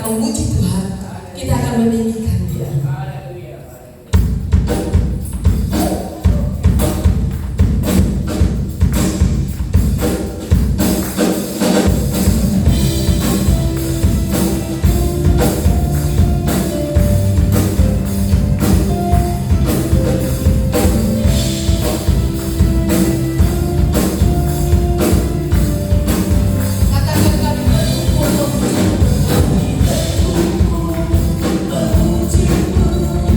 akan memuji Tuhan, kita akan meninggikan Dia. Memuji-Mu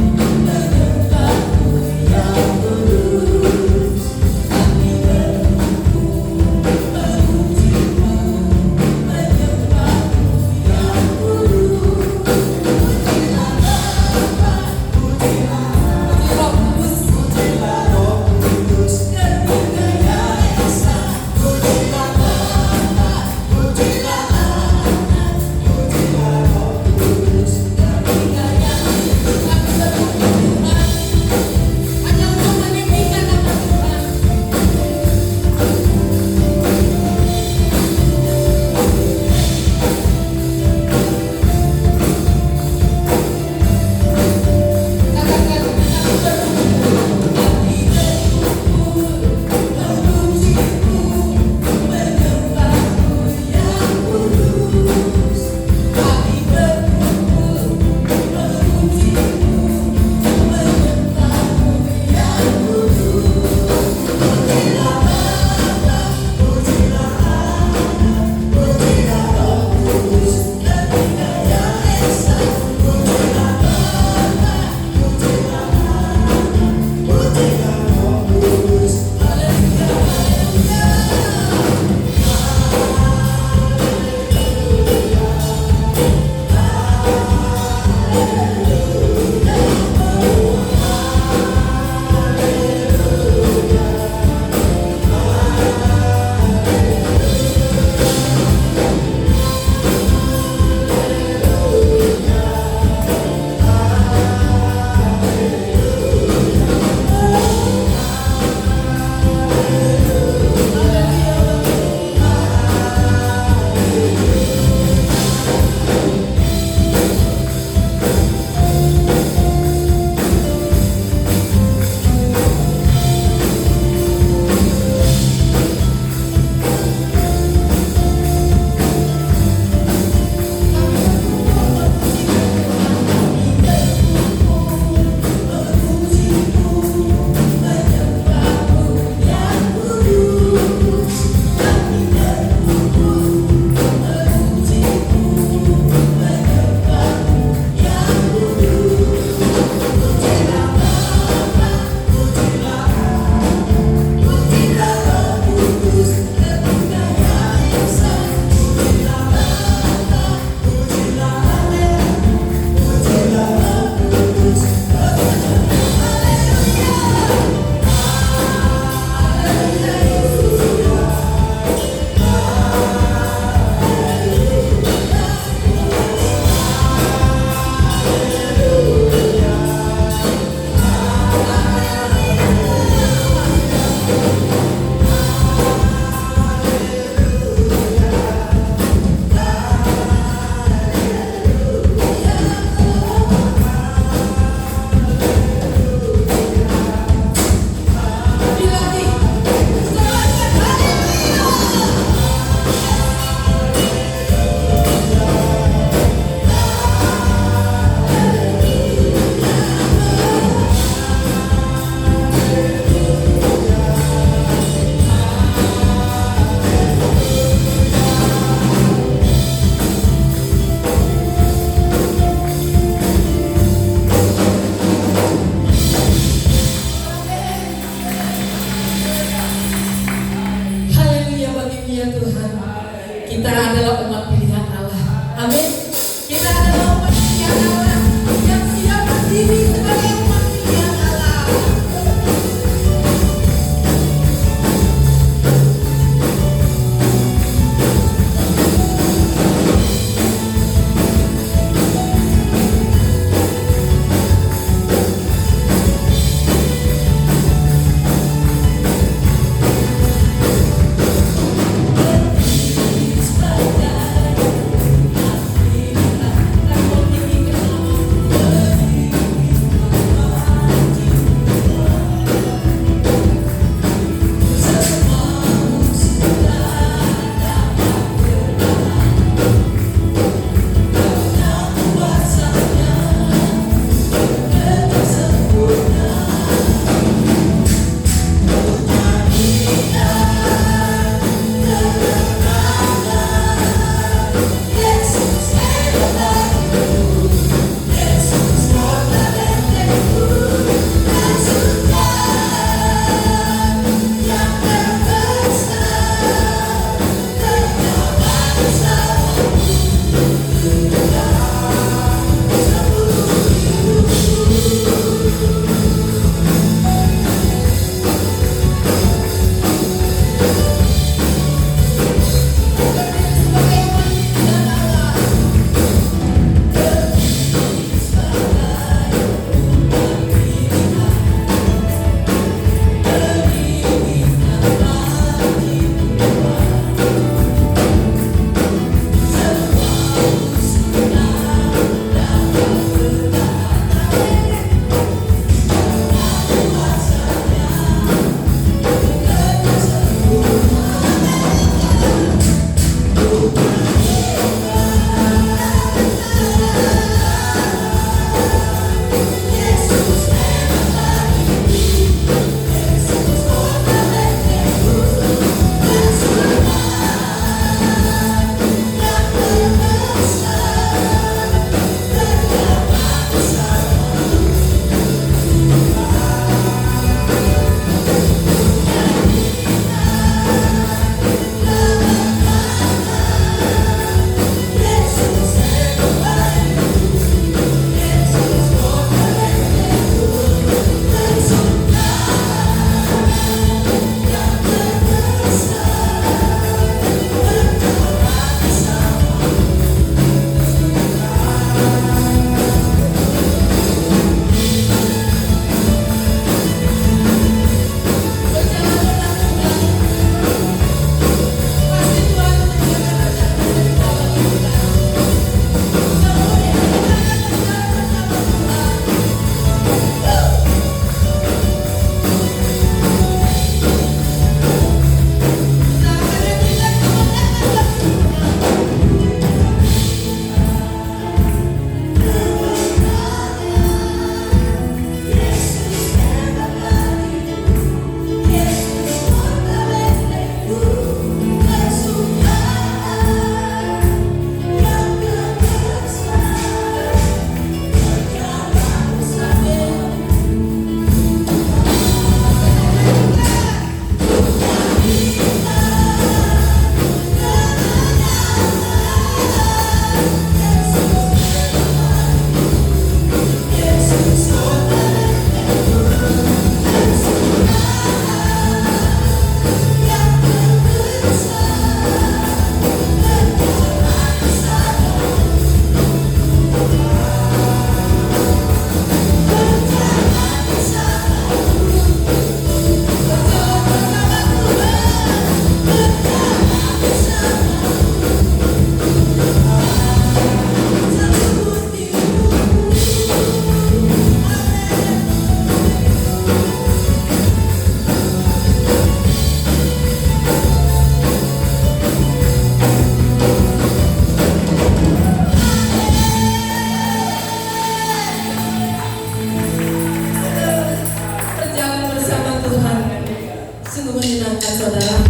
saudara.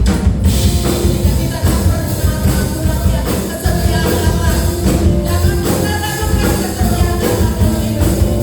Jika kita tak pernah mengurangi kesetiaan Allah, jangan pernah ragukan kesetiaan Allah dalam hidupmu.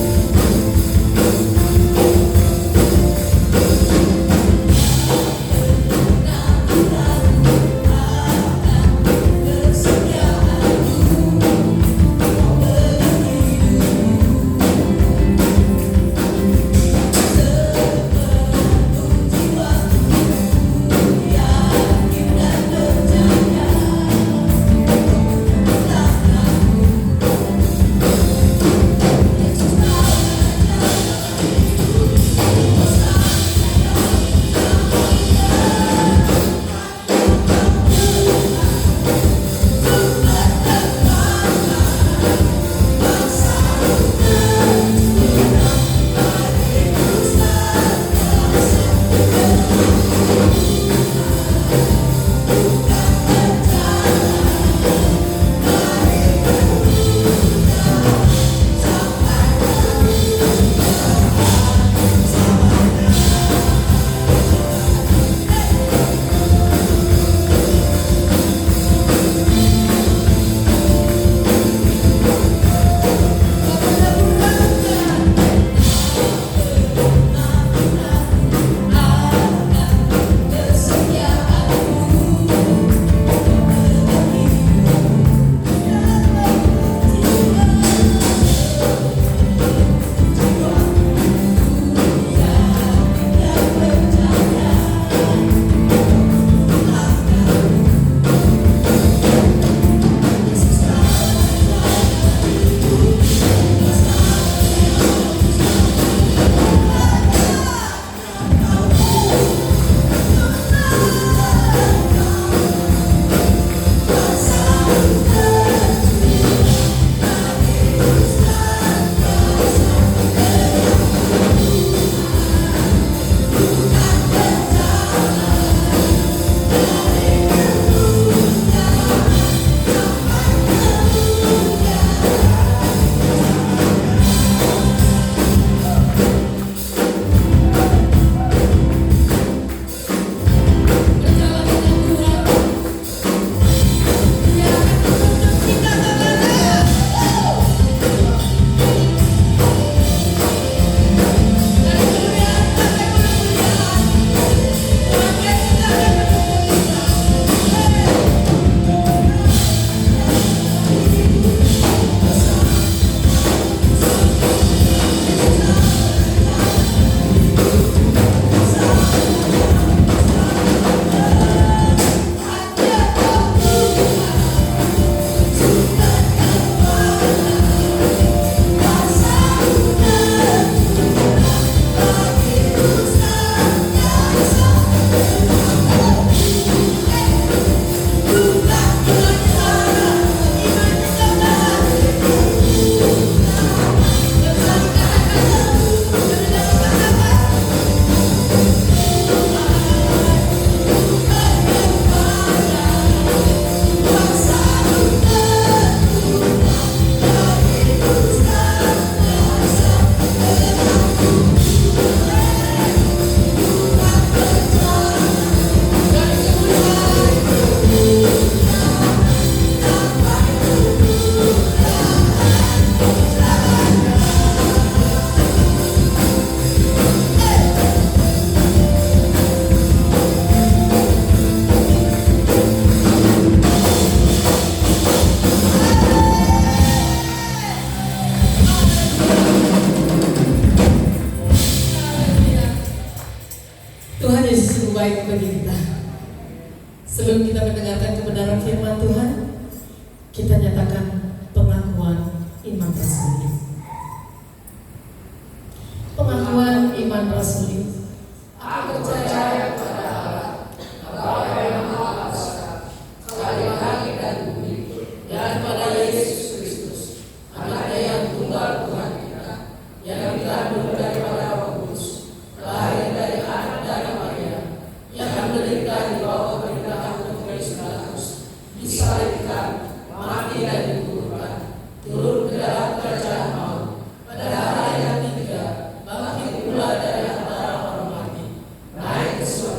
baik bagi kita. Sebelum kita mendengarkan kebenaran firman Tuhan, kita nyatakan pengakuan iman rasuli. Pengakuan iman rasuli. Aku percaya kepada Allah, Bapa yang Maha Esa, Khalik langit dan bumi, dan pada Yesus Kristus, Anaknya yang tunggal Tuhan kita, yang dikandung daripada Roh Kudus, lahir dari anak dari Maria, yang menderita di bawah pemerintahan Pontius Pilatus, disalibkan, mati dan dikuburkan, turun ke dalam kerajaan maut, pada hari yang ketiga bangkit pula dari antara orang mati, naik ke surga.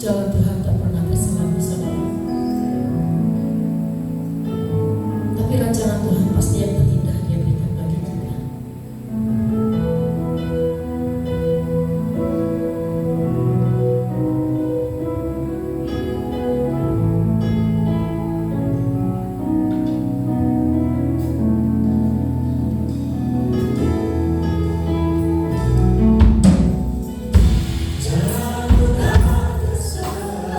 Jalan Tuhan tak pernah terselam saudara. Tapi rencana Tuhan pasti yang terindah Dia berikan bagi kita. Jangan pernah terselam.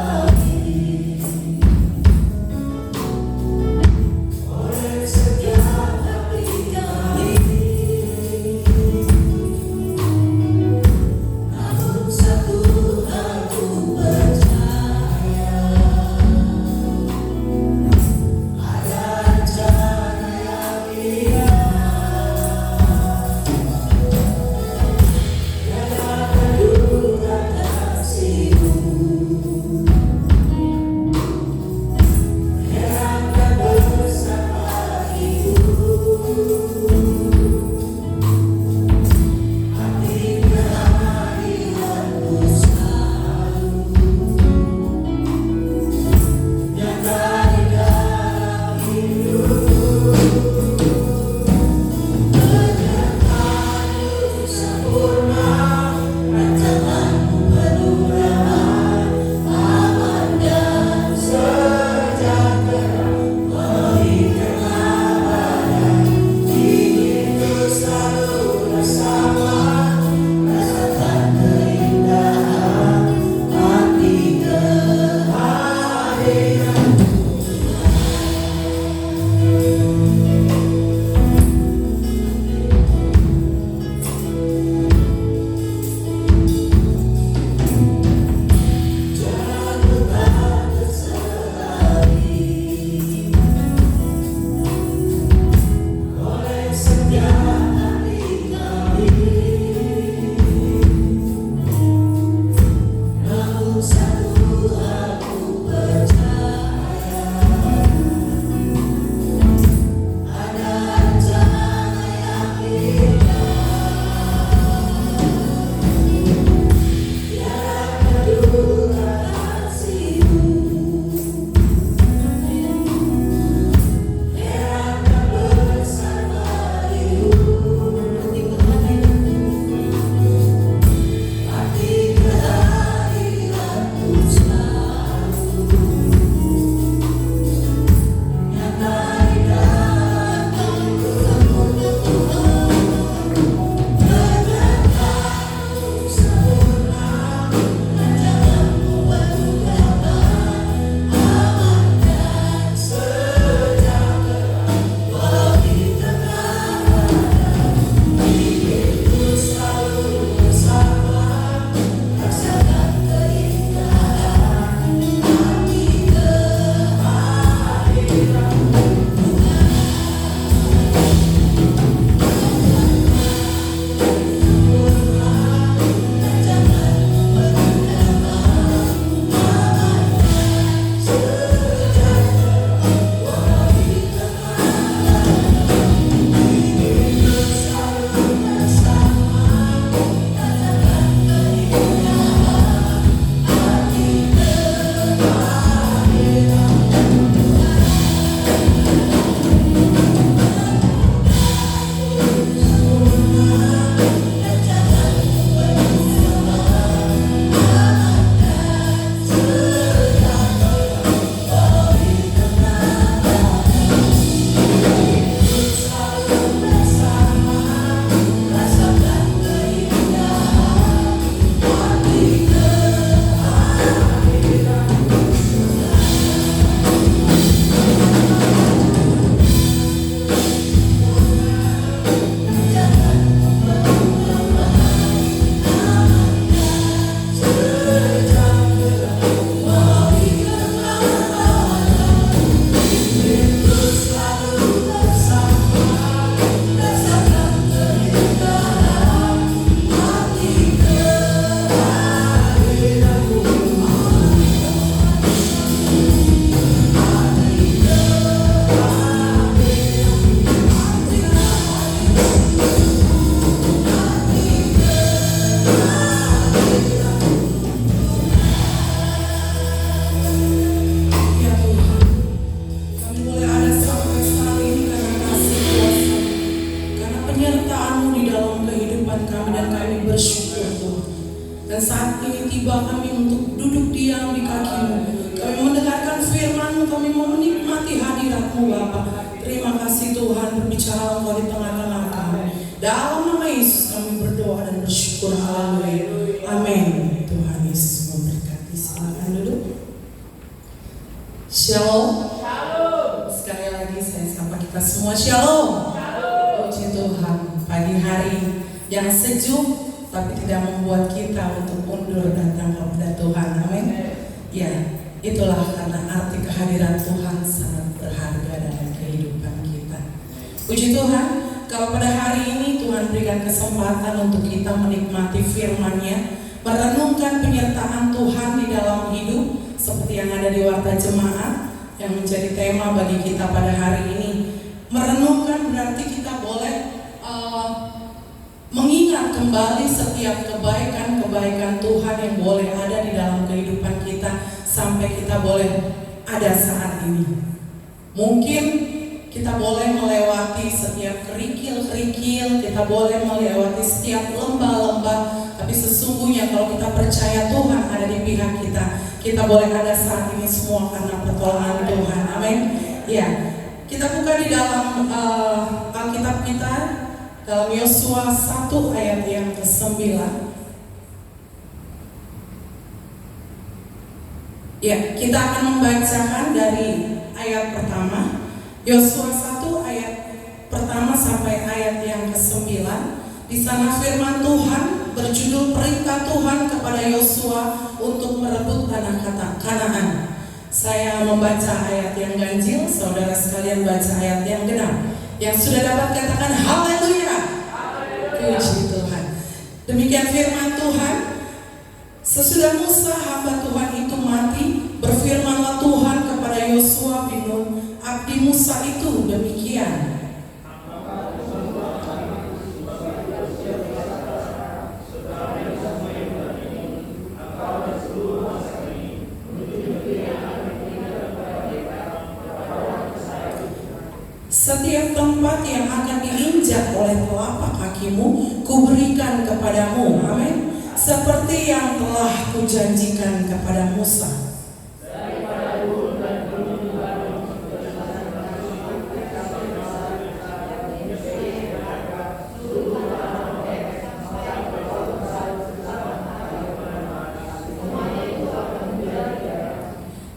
kami bersyukur Tuhan. Dan saat ini tiba kami untuk duduk diam di kaki-Mu. Kami mendengarkan firman-Mu, kami mau menikmati hadirat-Mu Bapa. Terima kasih Tuhan, berbicara Engkau di tengah-tengah kami. Dalam nama Yesus kami berdoa dan bersyukur. Haleluya. Amin. Tuhan Yesus memberkati. Silakan duduk. Shalom. Sekali lagi saya sapa kita semua. Shalom. Puji Tuhan. Pagi hari yang sejuk tapi tidak membuat kita untuk mundur datang kepada Tuhan. Amin. Ya, itulah karena arti kehadiran Tuhan sangat berharga dalam kehidupan kita. Puji Tuhan, kalau pada hari ini Tuhan berikan kesempatan untuk kita menikmati firman-Nya, merenungkan penyertaan Tuhan di dalam hidup seperti yang ada di Warta Jemaat yang menjadi tema bagi kita pada hari ini. Merenungkan berarti kita boleh mengingat kembali setiap kebaikan-kebaikan Tuhan yang boleh ada di dalam kehidupan kita sampai kita boleh ada saat ini. Mungkin kita boleh melewati setiap kerikil-kerikil, kita boleh melewati setiap lembah-lembah, tapi sesungguhnya kalau kita percaya Tuhan ada di pihak kita, kita boleh ada saat ini semua karena pertolongan Tuhan. Amin. Ya, kita buka di dalam Alkitab kita dalam Yosua 1 ayat yang ke-9. Ya, kita akan membacakan dari ayat pertama. Yosua 1 ayat pertama sampai ayat yang ke-9. Di sana firman Tuhan berjudul perintah Tuhan kepada Yosua untuk merebut tanah Kanaan. Saya membaca ayat yang ganjil, saudara sekalian baca ayat yang genap. Yang sudah dapat katakan haleluya. Puji Tuhan. Demikian firman Tuhan. Sesudah Musa hamba Tuhan itu mati, berfirmanlah Tuhan kepada Yosua bin Nun, abdi Musa itu demikian. Setiap tempat yang akan diinjak oleh telapak kakimu, kuberikan kepadamu. Amin. Seperti yang telah kujanjikan kepada Musa.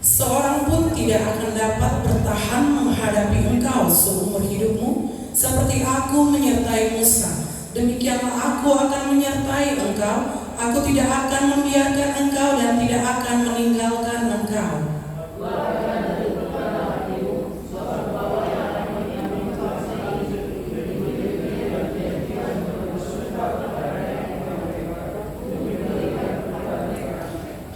Seorang pun tidak akan dapat bertahan menghadapi engkau seumur hidupmu, seperti aku menyertai Musa. Demikianlah aku akan menyertai engkau. Aku tidak akan membiarkan engkau dan tidak akan meninggalkan engkau.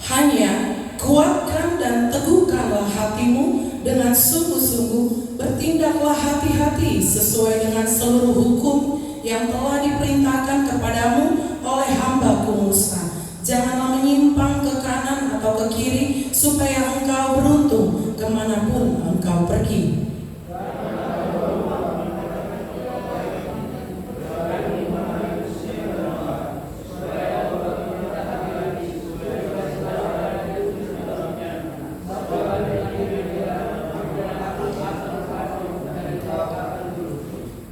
Hanya kuatkan dan teguhkanlah hatimu dengan sungguh-sungguh, bertindaklah hati-hati sesuai dengan seluruh hukum yang telah diperintahkan kepadamu oleh hambaku Musa. Janganlah menyimpang ke kanan atau ke kiri, supaya engkau beruntung kemanapun engkau pergi.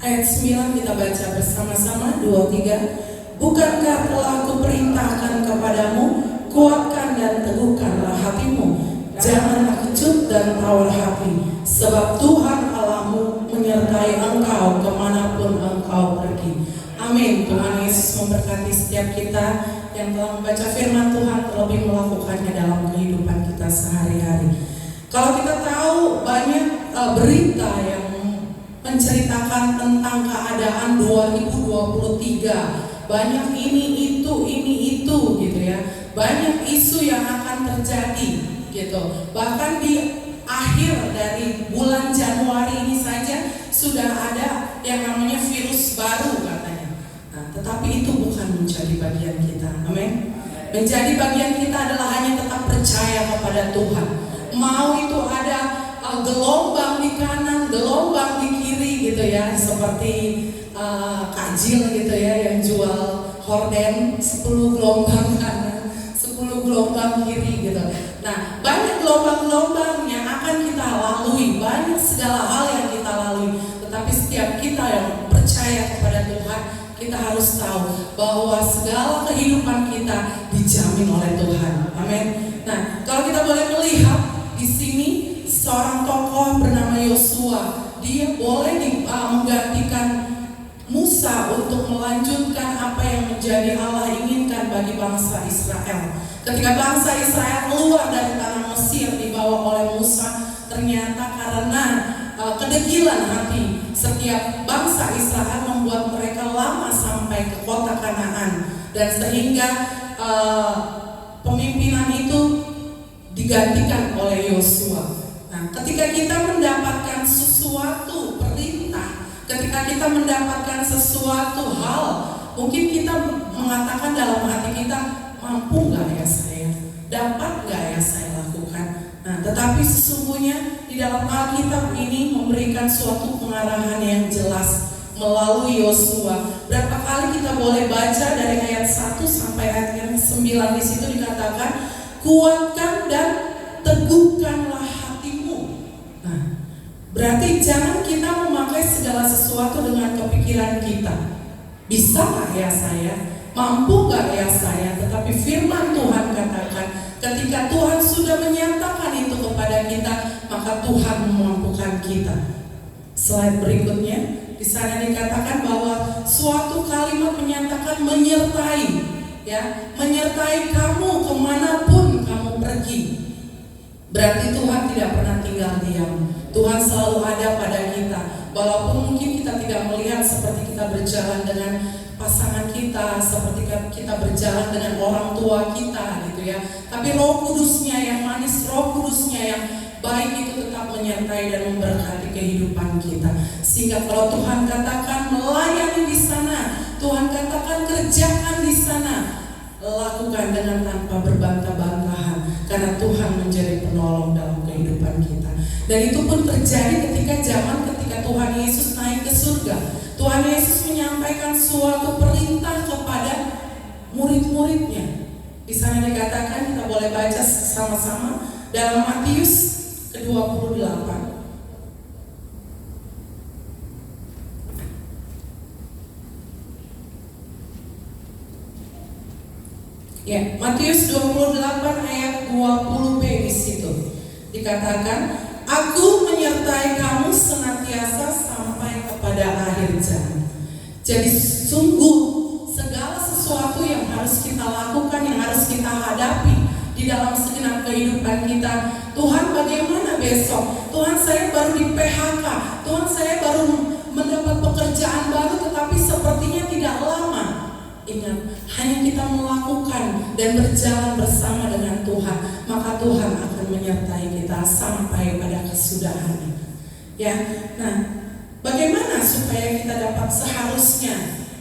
Ayat 9 kita baca bersama-sama, 2, 3. Bukankah telah kuperintahkan kepadamu, kuatkan dan teguhkanlah hatimu, janganlah kecut dan tawar hati, sebab Tuhan Allahmu menyertai engkau kemanapun engkau pergi. Amin. Tuhan Yesus memberkati setiap kita yang telah membaca firman Tuhan, terlebih melakukannya dalam kehidupan kita sehari-hari. Kalau kita tahu banyak berita yang menceritakan tentang keadaan 2023, banyak ini itu gitu ya, banyak isu yang akan terjadi gitu. Bahkan di akhir dari bulan Januari ini saja sudah ada yang namanya virus baru katanya. Nah, tetapi itu bukan menjadi bagian kita. Amin. Menjadi bagian kita adalah hanya tetap percaya kepada Tuhan. Mau itu ada gelombang di kanan, gelombang di kiri gitu ya, seperti Kak Jill gitu ya yang jual horden 10 gelombang kanan, 10 gelombang kiri gitu. Nah, banyak gelombang-gelombang yang akan kita lalui, banyak segala hal yang kita lalui. Tetapi setiap kita yang percaya kepada Tuhan, kita harus tahu bahwa segala kehidupan kita dijamin oleh Tuhan. Amin. Nah, kalau kita boleh melihat di sini seorang tokoh bernama Yosua, dia boleh menggantikan Musa untuk melanjutkan apa yang menjadi Allah inginkan bagi bangsa Israel. Ketika bangsa Israel keluar dari tanah Mesir dibawa oleh Musa, ternyata karena kedegilan hati setiap bangsa Israel membuat mereka lama sampai ke kota Kanaan, dan sehingga pemimpinan itu digantikan oleh Yosua. Nah, ketika kita mendapatkan sesuatu perintah, ketika kita mendapatkan sesuatu hal, mungkin kita mengatakan dalam hati kita, mampu gak ya saya? Dapat gak ya saya lakukan? Nah, tetapi sesungguhnya di dalam Alkitab ini memberikan suatu pengarahan yang jelas melalui Yosua. Berapa kali kita boleh baca dari ayat 1 sampai ayat yang 9, di situ dikatakan, kuatkan dan teguhkanlah hatimu. Nah, berarti jangan kita memakai segala sesuatu dengan kepikiran kita. Bisa gak ya saya? Mampu gak ya saya? Tetapi firman Tuhan katakan, ketika Tuhan sudah menyatakan itu kepada kita, maka Tuhan memampukan kita. Slide berikutnya, di sana dikatakan bahwa suatu kalimat menyatakan menyertai, ya, menyertai kamu kemanapun kamu pergi. Berarti Tuhan tidak pernah tinggal diam. Tuhan selalu ada pada kita. Walaupun mungkin kita tidak melihat seperti kita berjalan dengan pasangan kita, seperti kita berjalan dengan orang tua kita gitu ya. Tapi Roh Kudusnya yang manis, Roh Kudusnya yang baik itu tetap menyertai dan memberkati kehidupan kita. Sehingga kalau Tuhan katakan melayani di sana, Tuhan katakan kerjakan di sana, lakukan dengan tanpa berbantah-bantahan, karena Tuhan menjadi penolong dalam kehidupan kita. Dan itu pun terjadi ketika Tuhan Yesus naik ke surga. Tuhan Yesus menyampaikan suatu perintah kepada murid-muridnya. Di sana dikatakan, kita boleh baca sama-sama dalam Matius ke-28. Ya, Matius 28 ayat 20b di situ dikatakan, Aku menyertai kamu senantiasa sampai kepada akhir zaman. Jadi sungguh segala sesuatu yang harus kita lakukan, yang harus kita hadapi di dalam segenap kehidupan kita. Tuhan, bagaimana besok? Tuhan, saya baru di PHK. Tuhan, saya baru mendapat pekerjaan baru, tetapi sepertinya tidak lama. Ingat, hanya kita melakukan dan berjalan bersama dengan Tuhan, maka Tuhan akan menyertai kita sampai pada kesudahannya. Ya, nah, bagaimana supaya kita dapat seharusnya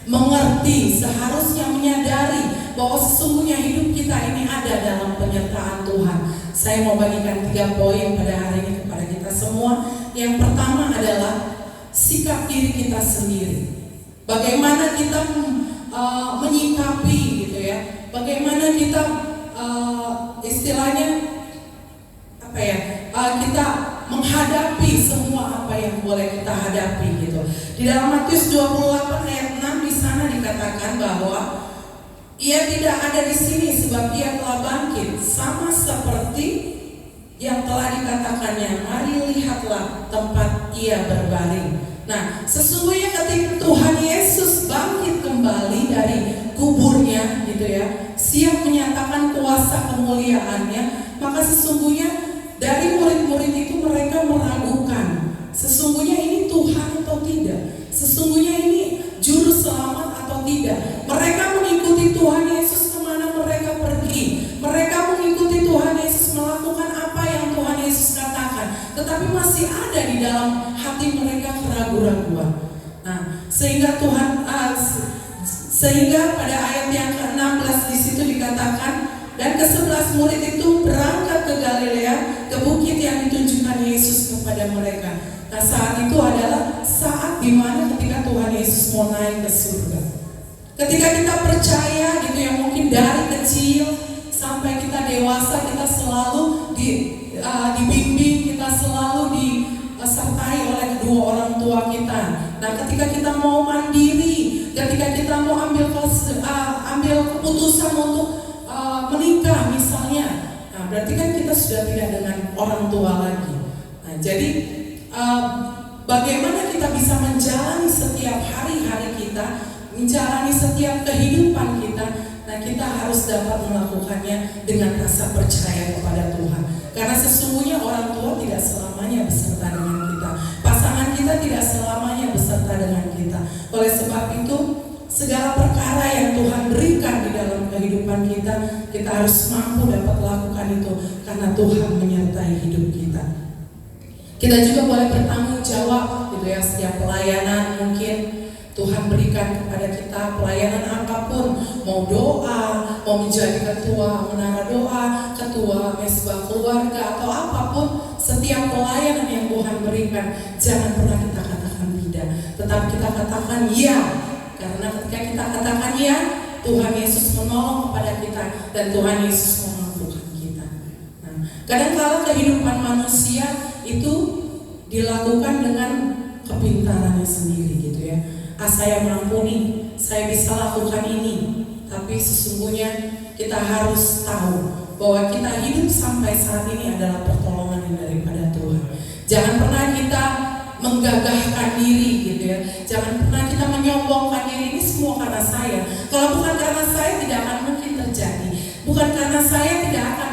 mengerti, seharusnya menyadari bahwa sesungguhnya hidup kita ini ada dalam penyertaan Tuhan. Saya mau bagikan 3 poin pada hari ini kepada kita semua. Yang pertama adalah sikap diri kita sendiri. Bagaimana kita menyikapi gitu ya, bagaimana kita istilahnya apa ya, kita menghadapi semua apa yang boleh kita hadapi gitu. Di dalam Matius 28 ayat 6 di sana dikatakan bahwa ia tidak ada di sini sebab ia telah bangkit, sama seperti yang telah dikatakannya, mari lihatlah tempat ia berbaring. Nah, sesungguhnya ketika Tuhan Yesus bangkit kembali dari kuburnya gitu ya, siap menyatakan kuasa kemuliaannya, maka sesungguhnya dari murid-murid itu mereka meragukan, sesungguhnya ini Tuhan atau tidak, sesungguhnya ini juru selamat atau tidak. Mereka mengikuti Tuhan Yesus kemana mereka pergi, mereka mengikuti Tuhan Yesus melakukan apa yang Tuhan Yesus katakan, tetapi masih ada di dalam hati mereka keraguan-raguan. Nah, sehingga pada ayat yang ke-16 di situ dikatakan, dan ke-11 murid itu berangkat ke Galilea, ke bukit yang ditunjukkan Yesus kepada mereka. Nah, saat itu adalah saat dimana ketika Tuhan Yesus mau naik ke surga. Ketika kita percaya gitu ya, mungkin dari kecil sampai kita dewasa, kita selalu dibimbing, kita selalu disertai oleh kedua orang tua kita. Nah, ketika kita mau mandiri, ketika kita mau ambil keputusan untuk menikah misalnya, nah berarti kan kita sudah tidak dengan orang tua lagi. Nah, jadi bagaimana kita bisa menjalani setiap hari-hari kita, menjalani setiap kehidupan kita. Nah, kita harus dapat melakukannya dengan rasa percaya kepada Tuhan. Karena sesungguhnya orang tua tidak selamanya beserta dengan kita. Pasangan kita tidak selamanya beserta dengan kita. Oleh sebab itu, segala perkara yang Tuhan berikan di dalam kehidupan kita, kita harus mampu dapat lakukan itu karena Tuhan menyertai hidup kita. Kita juga boleh bertanggung jawab gitu ya, setiap pelayanan mungkin Tuhan berikan kepada kita, pelayanan apapun, mau doa, mau menjadi ketua menara doa, ketua mesbah keluarga, atau apapun, setiap pelayanan yang Tuhan berikan, jangan pernah kita katakan tidak, tetapi kita katakan ya. Karena ketika kita katakan ya, Tuhan Yesus menolong kepada kita dan Tuhan Yesus memampukan kita. Nah, kadang-kala kehidupan manusia itu dilakukan dengan kepintarannya sendiri gitu ya. Saya mengampuni, saya bisa lakukan ini. Tapi sesungguhnya kita harus tahu bahwa kita hidup sampai saat ini adalah pertolongan yang daripada Tuhan. Jangan pernah kita menggagahkan diri gitu ya. Jangan pernah kita menyombongkan diri, ini semua karena saya. Kalau bukan karena saya, tidak akan mungkin terjadi. Bukan karena saya, tidak akan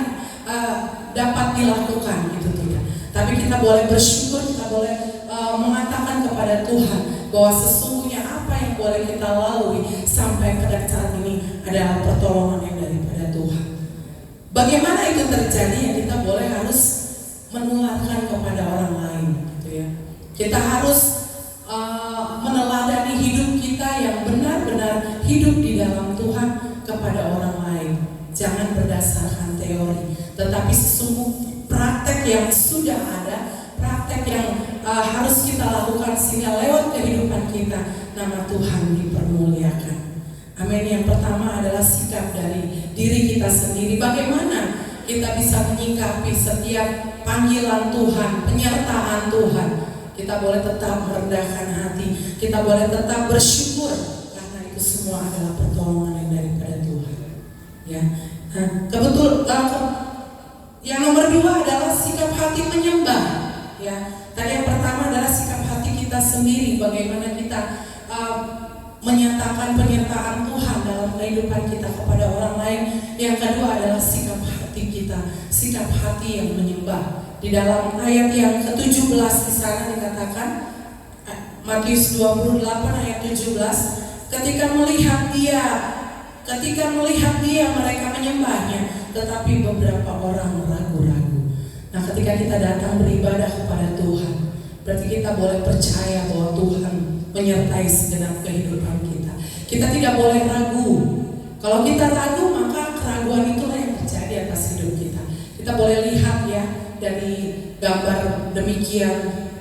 dapat dilakukan gitu tidak. Tapi kita boleh bersyukur, kita boleh mengatakan kepada Tuhan bahwa sesungguhnya apa yang boleh kita lalui sampai pada saat ini adalah pertolongan yang daripada Tuhan. Bagaimana itu terjadi? Ya, kita boleh harus menularkan kepada orang lain gitu ya. Kita harus meneladani hidup kita yang benar-benar hidup di dalam Tuhan kepada orang lain. Jangan berdasarkan teori, tetapi sesungguhnya praktek yang sudah ada, praktek yang harus kita lakukan sehingga lewat kehidupan kita nama Tuhan dipermuliakan. Amin. Yang pertama adalah sikap dari diri kita sendiri. Bagaimana kita bisa menyikapi setiap panggilan Tuhan, penyertaan Tuhan. Kita boleh tetap merendahkan hati, kita boleh tetap bersyukur karena itu semua adalah pertolongan yang daripada Tuhan. Ya, yang nomor 2 adalah sikap hati menyembah. Ya, tadi yang pertama adalah sikap hati kita sendiri, bagaimana kita menyatakan penyertaan Tuhan dalam kehidupan kita kepada orang lain. Yang kedua adalah sikap hati kita, sikap hati yang menyembah. Di dalam ayat yang ke-17 di sana dikatakan, Matius 28 ayat 17, ketika melihat dia mereka menyembahnya, tetapi beberapa orang ragu-ragu. Nah, ketika kita datang beribadah kepada Tuhan, berarti kita boleh percaya bahwa Tuhan menyertai segenap kehidupan kita. Kita tidak boleh ragu. Kalau kita ragu, maka keraguan itulah yang terjadi atas hidup kita. Kita boleh lihat ya dari gambar demikian,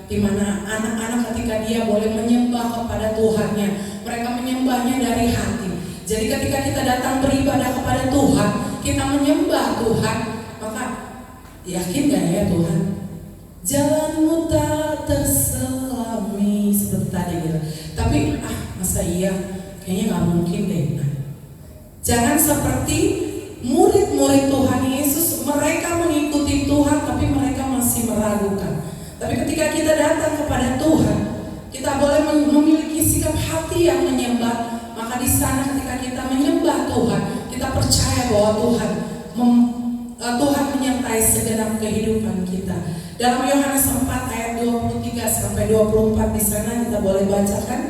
di mana anak-anak ketika dia boleh menyembah kepada Tuhannya, mereka menyembahnya dari hati. Jadi ketika kita datang beribadah kepada Tuhan, kita menyembah Tuhan, maka yakin gak ya Tuhan? Jalanmu tak terselami seperti tadi gitu. Tapi masa iya? Kayaknya gak mungkin deh. Jangan seperti murid-murid Tuhan Yesus, mereka mengikuti Tuhan tapi mereka masih meragukan. Tapi ketika kita datang kepada Tuhan, kita boleh memiliki sikap hati yang menyembah. Maka di sana ketika kita menyembah Tuhan, kita percaya bahwa Tuhan menyertai segenap kehidupan kita. Dalam Yohanes 4 ayat 23 sampai 24 di sana kita boleh bacakan.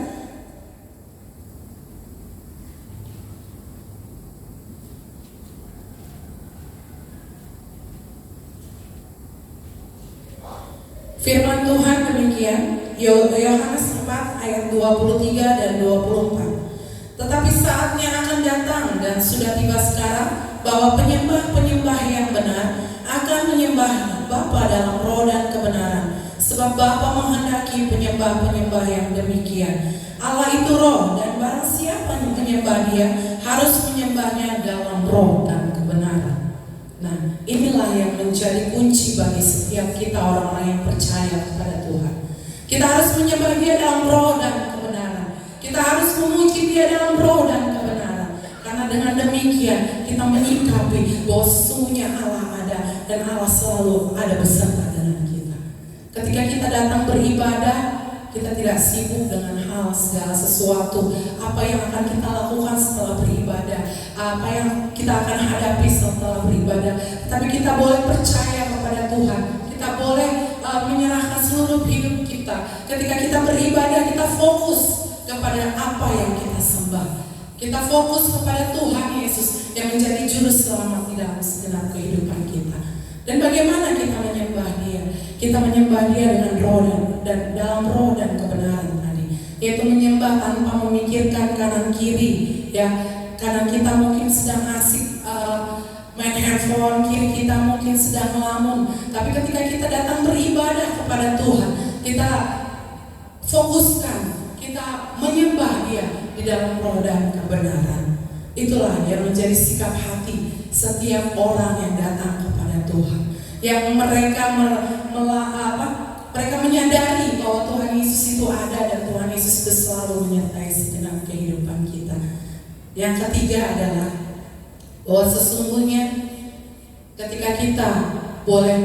Firman Tuhan demikian, Yohanes 4 ayat 23 dan 24. Tetapi saatnya akan datang dan sudah tiba sekarang bahwa penyembah-penyembah yang benar akan menyembah Bapa dalam roh dan kebenaran. Sebab Bapa menghendaki penyembah-penyembah yang demikian. Allah itu roh, dan barang siapa yang menyembah Dia, harus menyembahnya dalam roh dan kebenaran. Nah, inilah yang menjadi kunci bagi setiap kita orang-orang yang percaya kepada Tuhan. Kita harus menyembah Dia dalam roh dan kebenaran. Kita harus memuji Dia dalam roh dan kebenaran. Karena dengan demikian kita menyikapi bahwa sesungguhnya Allah ada dan Allah selalu ada beserta dengan kita. Ketika kita datang beribadah, kita tidak sibuk dengan hal segala sesuatu, apa yang akan kita lakukan setelah beribadah, apa yang kita akan hadapi setelah beribadah. Tapi kita boleh percaya kepada Tuhan. Kita boleh menyerahkan seluruh hidup kita. Ketika kita beribadah, kita fokus kepada apa yang kita sembah. Kita fokus kepada Tuhan Yesus yang menjadi juru selamat di dalam segenap kehidupan kita. Dan bagaimana kita menyembah Dia? Kita menyembah Dia dengan roh dan dalam roh dan kebenaran tadi. Yaitu menyembah tanpa memikirkan kanan kiri. Ya, karena kita mungkin sedang asik main handphone, kiri kita mungkin sedang melamun. Tapi ketika kita datang beribadah kepada Tuhan, kita fokuskan, kita menyembah Dia di dalam roh dan kebenaran. Itulah yang menjadi sikap hati setiap orang yang datang kepada Tuhan. Yang mereka mereka menyadari bahwa Tuhan Yesus itu ada dan Tuhan Yesus itu selalu menyertai segenap kehidupan kita. Yang ketiga adalah bahwa sesungguhnya ketika kita boleh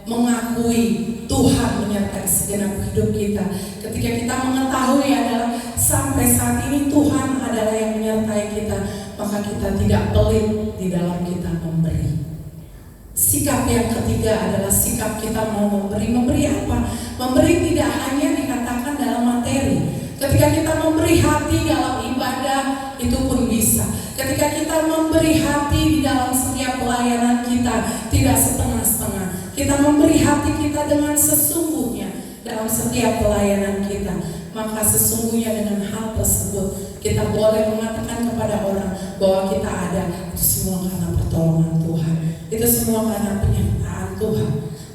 mengakui Tuhan menyertai segenap hidup kita, ketika kita mengetahui adalah sampai saat ini Tuhan adalah yang menyertai kita, maka kita tidak pelit di dalam kita memberi. Sikap yang ketiga adalah sikap kita mau memberi. Memberi apa? Memberi tidak hanya dikatakan dalam materi. Ketika kita memberi hati dalam ibadah, itu pun bisa. Ketika kita memberi hati di dalam setiap pelayanan kita, tidak setengah-setengah. Kita memberi hati kita dengan sesungguhnya dalam setiap pelayanan kita. Maka sesungguhnya dengan hal tersebut kita boleh mengatakan kepada orang bahwa kita ada. Itu semua karena pertolongan Tuhan. Itu semua karena penyertaan Tuhan.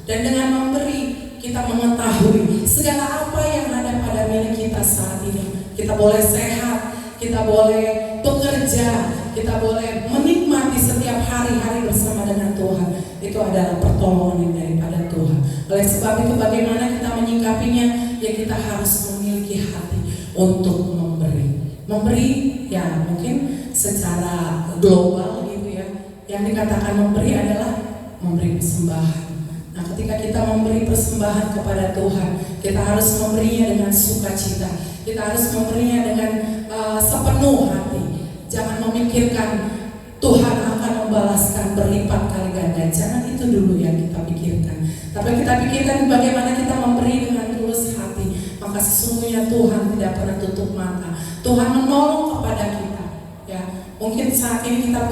Dan dengan memberi kita mengetahui segala apa yang ada pada milik kita saat ini. Kita boleh sehat, kita boleh bekerja, kita boleh menikmati setiap hari-hari bersama dengan Tuhan. Itu adalah pertolongan yang daripada Tuhan. Oleh sebab itu bagaimana kita menyikapinya? Ya kita harus memiliki hati untuk memberi. Memberi ya mungkin secara global gitu ya. Yang dikatakan memberi adalah memberi persembahan. Nah, ketika kita memberi persembahan kepada Tuhan, kita harus memberinya dengan sukacita. Kita harus memberinya dengan sepenuh hati. Jangan memikirkan Tuhan akan membalaskan berlipat kali ganda. Jangan itu dulu yang kita pikirkan. Tapi kita pikirkan bagaimana kita memberi dengan tulus hati. Maka sesungguhnya Tuhan tidak pernah tutup mata. Tuhan menolong kepada kita. Ya, mungkin saat ini kita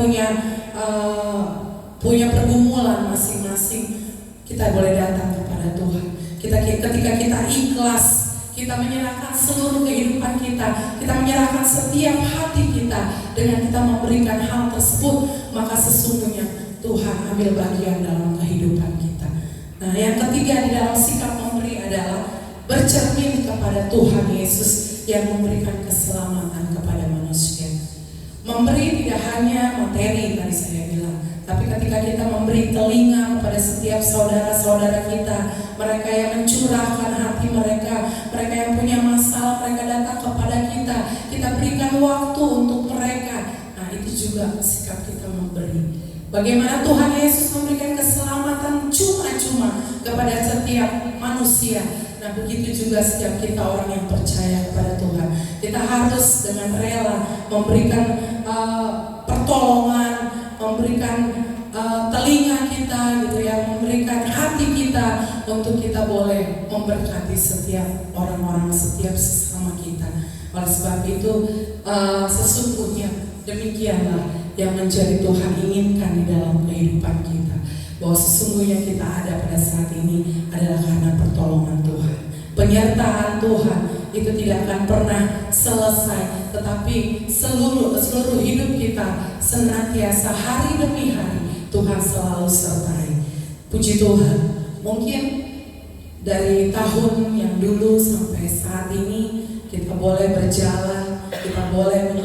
punya pergumulan masing-masing. Kita boleh datang kepada Tuhan. Ketika kita ikhlas, kita menyerahkan seluruh kehidupan kita, kita menyerahkan setiap hati kita dengan kita memberikan hal tersebut, maka sesungguhnya Tuhan ambil bagian dalam kehidupan kita. Nah, yang ketiga di dalam sikap memberi adalah bercermin kepada Tuhan Yesus yang memberikan keselamatan kepada manusia. Memberi tidak hanya materi tadi saya bilang, tapi ketika kita memberi telinga kepada setiap saudara-saudara kita, mereka yang mencurahkan hati mereka yang punya masalah, mereka datang kepada kita berikan waktu untuk mereka. Nah, itu juga sikap kita memberi. Bagaimana Tuhan Yesus memberikan keselamatan cuma-cuma kepada setiap manusia. Nah, begitu juga setiap kita orang yang percaya kepada Tuhan. Kita harus dengan rela memberikan pertolongan, memberikan telinga kita gitu ya, memberikan hati kita untuk kita boleh memberkati setiap orang-orang, setiap sesama kita. Oleh sebab itu sesungguhnya demikianlah yang menjadi Tuhan inginkan di dalam kehidupan kita. Bahwa sesungguhnya kita ada pada saat ini adalah karena pertolongan Tuhan. Penyertaan Tuhan itu tidak akan pernah selesai, tetapi seluruh hidup kita senantiasa hari demi hari Tuhan selalu sertai. Puji Tuhan. Mungkin dari tahun yang dulu sampai saat ini kita boleh berjalan, kita kita boleh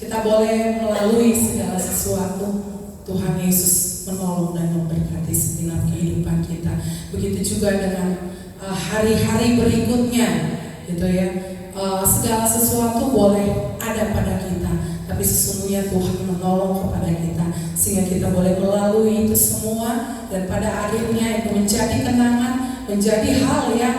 kita boleh melalui segala sesuatu. Tuhan Yesus menolong dan memberkati segenap kehidupan kita. Begitu juga dengan hari-hari berikutnya, gitu ya. Segala sesuatu boleh ada pada kita, tapi sesungguhnya Tuhan menolong kepada kita sehingga kita boleh melalui itu semua, dan pada akhirnya itu menjadi kenangan, menjadi hal yang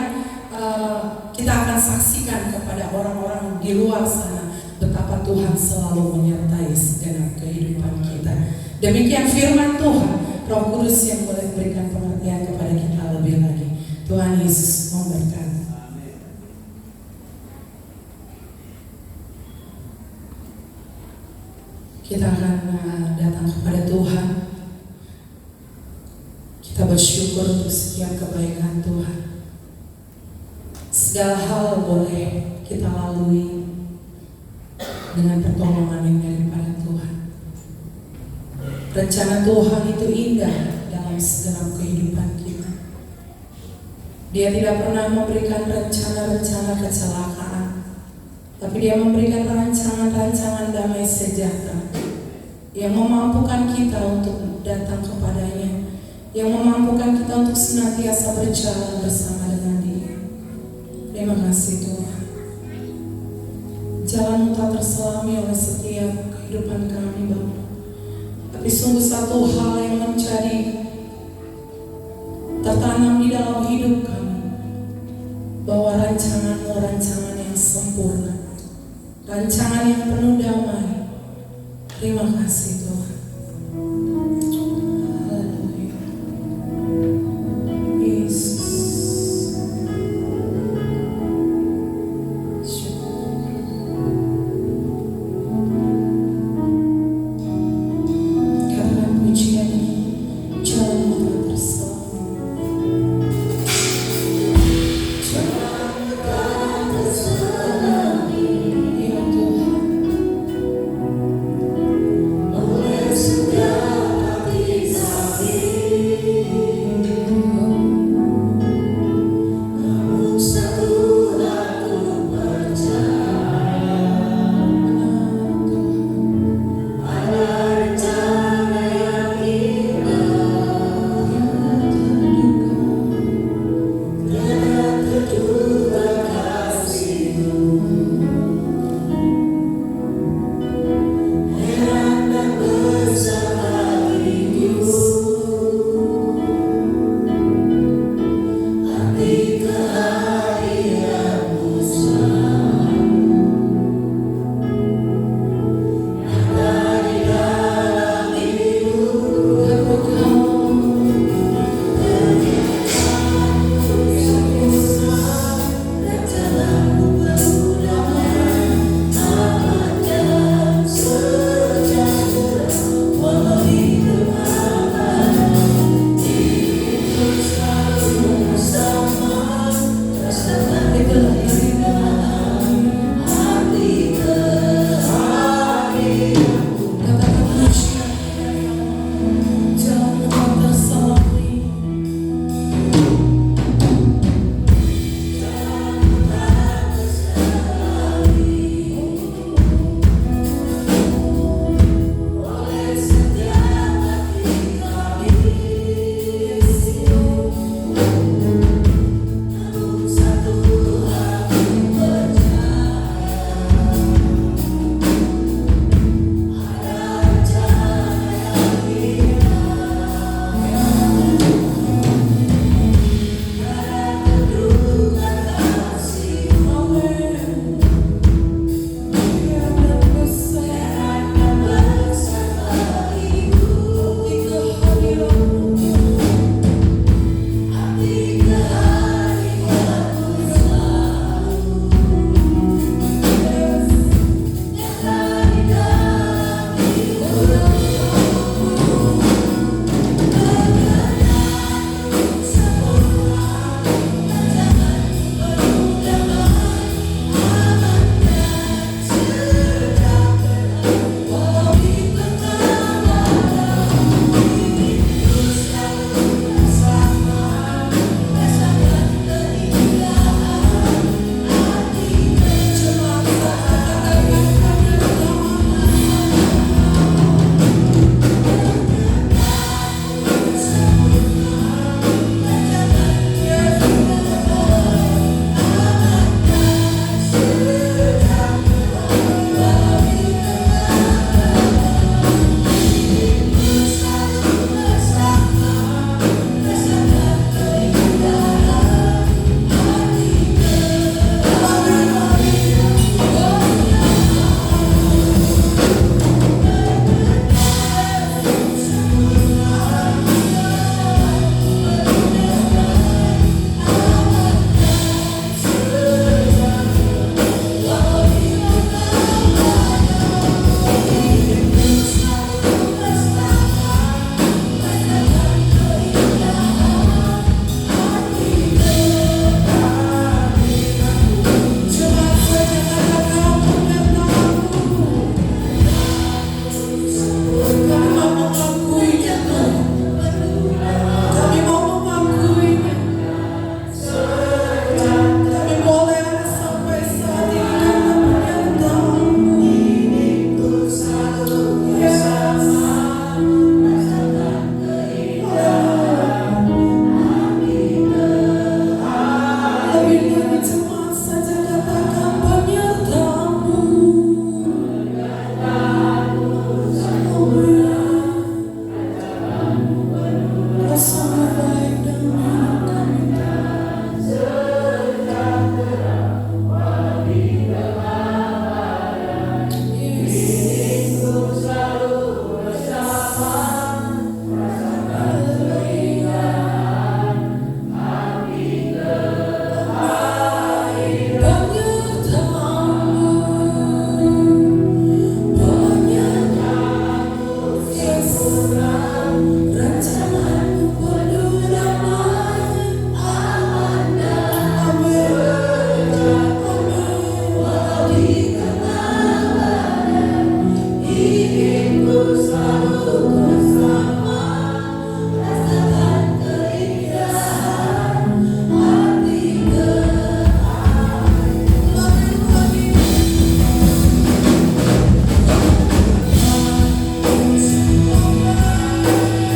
kita akan saksikan kepada orang-orang di luar sana betapa Tuhan selalu menyertai segenap kehidupan kita. Demikian firman Tuhan. Roh Kudus yang boleh berikan pengertian kepada kita lebih lagi. Tuhan Yesus memberkati. Kita akan datang kepada Tuhan. Kita bersyukur untuk setiap kebaikan Tuhan. Segala hal boleh kita lalui dengan pertolongan yang daripada Tuhan. Rencana Tuhan itu indah dalam segenap kehidupan kita. Dia tidak pernah memberikan rencana-rencana kecelakaan, tapi Dia memberikan rancangan-rancangan damai sejahtera yang memampukan kita untuk datang kepadanya, yang memampukan kita untuk senantiasa berjalan bersama dengan Dia. Terima kasih Tuhan. Jalan-Mu tak terselami oleh setiap kehidupan kami Bapa. Tapi sungguh satu hal yang menjadi tertanam di dalam hidup kami, bahwa rancangan-Mu rancangan yang sempurna, rancangan yang penuh damai. Terima kasih Tuhan.